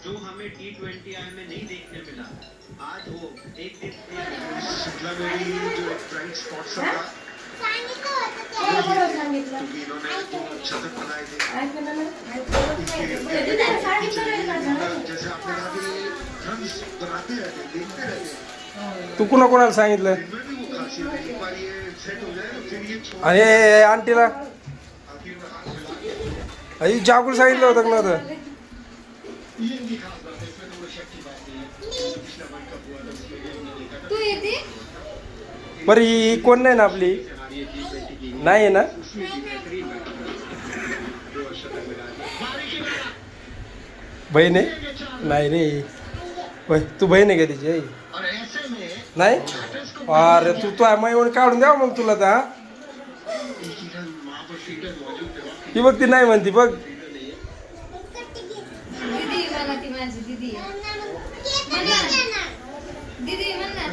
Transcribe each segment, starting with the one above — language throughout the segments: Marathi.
जो हमें T20I में नहीं देखने मिला, आज वो एक दिन शिमला में भी जो ब्राइट स्पॉट्स था क्योंकि इन्होंने जो शतक बनाए थे जैसे आपने कहा कि रन्स बनाते रहते देखते रहते तू कुणा कोणाला सांगितलं इनमें भी वो खासियत है एक बार ये सेट हो जाए तो फिर ये अरे आंटीला आखिर में हाथ मिला अरे जागून सांगितलं होतं का नव्हतं ये इनकी खास बात है इसमें तो वो शक की बात नहीं है पिछला वर्ल्ड कप हुआ था उसमें भी हमने देखा था तू येते बरं ही कोण नाही ना आपली नाही आहे ना बहीण आहे नाही रे होय तू बहीण आहे का तिची आई? और ऐसे में नाही अरे तू मग येऊन काढून द्यावं मग तुला तर एक ही रन वहाँ पर फील्डर मौजूद थे ती बघ ती नाही म्हणती बघ दीदी मला ती माझी दीदी आहे. म्हणा. दीदी म्हणा.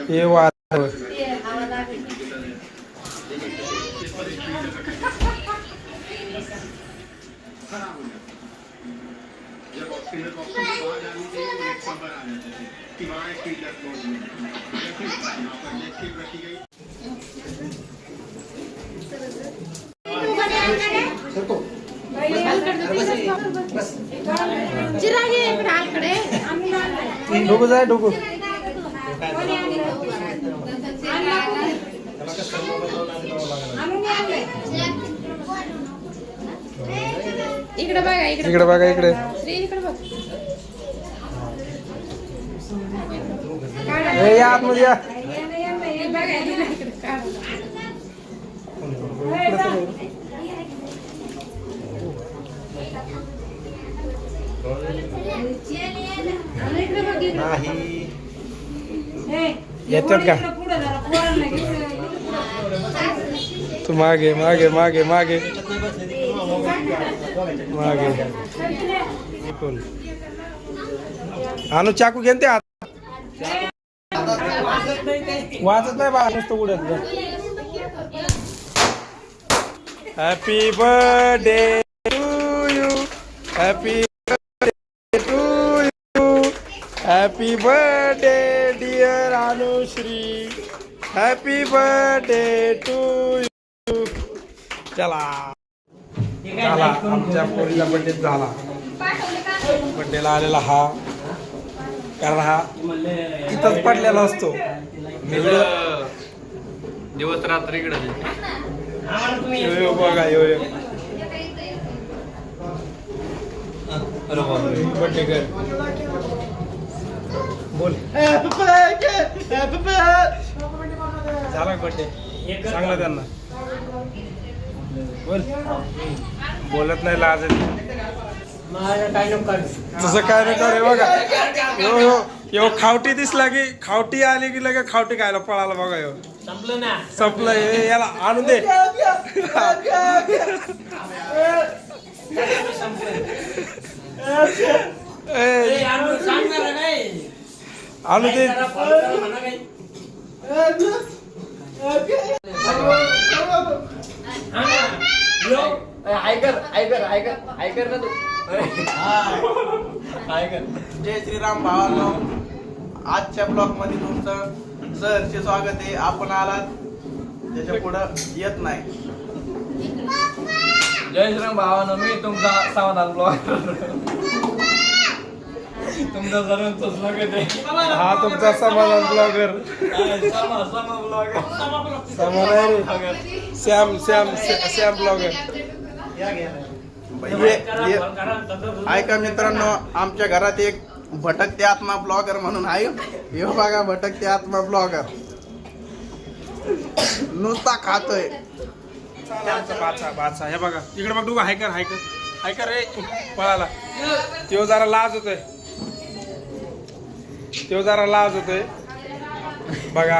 हे वा ते हवा लागली. खराब हो जाता। जब ऑस्ट्रेलिया बॉक्स से बाहर जानी चाहिए वो लेग पर आ जाते थे कि वहाँ एक फील्डर मौजूद है। लेकिन यहाँ पर लेग किक रखी गई। चिरागे इकडे आकडे डोकं जाय डोकं इकडे बघा इकडे बघा इकडे श्री इकडे बघ ए या आतमध्ये या हे बघा इकडे काढ इकडे बघ नाही येतात का तू मागे मागे मागे मागे मागे कोण आणू चाकू घेन ते वाचत नाही बा नुसतं उडत happy birthday to you happy birthday to you happy birthday dear Anushree happy birthday to you चला झाला आमच्या पोरीला बर्थडे झाला बर्थडेला आलेला हा कारण हा इथंच पडलेला असतो दिवस रात्र इकडे यो बघा यो बर्थडे कर बोल झाला बर्थडे सांगला त्यांना बोल बोलत नाही लाज तसं काय नाही करे बघा यो यो यो खावटी दिसला की खावटी आली की लगे खावटी खायला पळाला बघा यो संपलं ना संपलं हे याला आणून दे ए, आणून दे ऐकर ना तू जय श्रीराम भावांनो, आजच्या ब्लॉग मध्ये तुमचं सहर्ष स्वागत आहे. आपण आलात त्याच्या पुढं येत नाही. जय श्रीराम भावानो, मी तुमचा समाधान ब्लॉग तुमचा सर्वांचं स्वागत आहे. हा तुमचा समाधान ब्लॉगर समाधान श्याम श्याम श्याम ब्लॉगर ऐका मित्रांनो, आमच्या घरात एक भटकते आत्मा ब्लॉगर म्हणून आहे. हे बघा, भटकते आत्मा ब्लॉगर नुसता खातोय. बाचा बाचा हे बघा तिकडे बघ डुगा हायकर हायकर हायकर रे पळाला त्यो जरा लाज होतोय बघा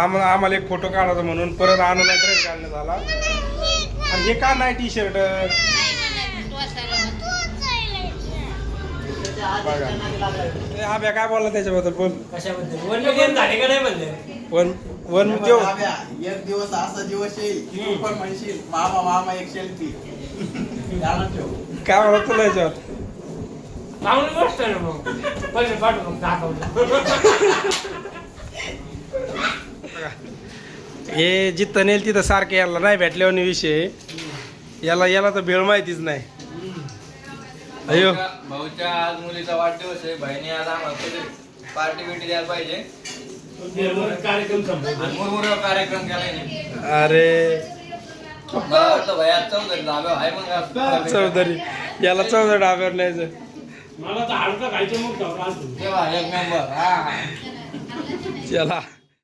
आम्हाला एक फोटो काढायचा म्हणून परत आणून ड्रेस घालण्यात आला. आणि हे का नाही टी शर्ट बघा हा काय बोलला त्याच्याबद्दल बोल वन देव एक दिवस असा दिवस येईल की तू पण म्हणशील मामा मामा एक सेल्फी. काय म्हणत तुला याच्यावर चांगली गोष्ट आहे ना मग पैसे पाठवू मग दाखवतो हे जिथं नेल तिथं सारखे याला नाही भेटल्यावर विषय याला तर भेळ माहितीच नाही. अयो भाऊच्या आज मुलीचा वाढदिवस आहे. बहिणी आज आम्हाला पार्टी बिटी द्यायला पाहिजे. आणि मुरमुऱ्यावर कार्यक्रम केलाय नाही. अरे मला वाटतं भैया चौधरी धाब्यावर आहे मग आज. चौधरी याला 14 डाब्यावर न्यायचं. तेव्हा एक मेंबर हा चला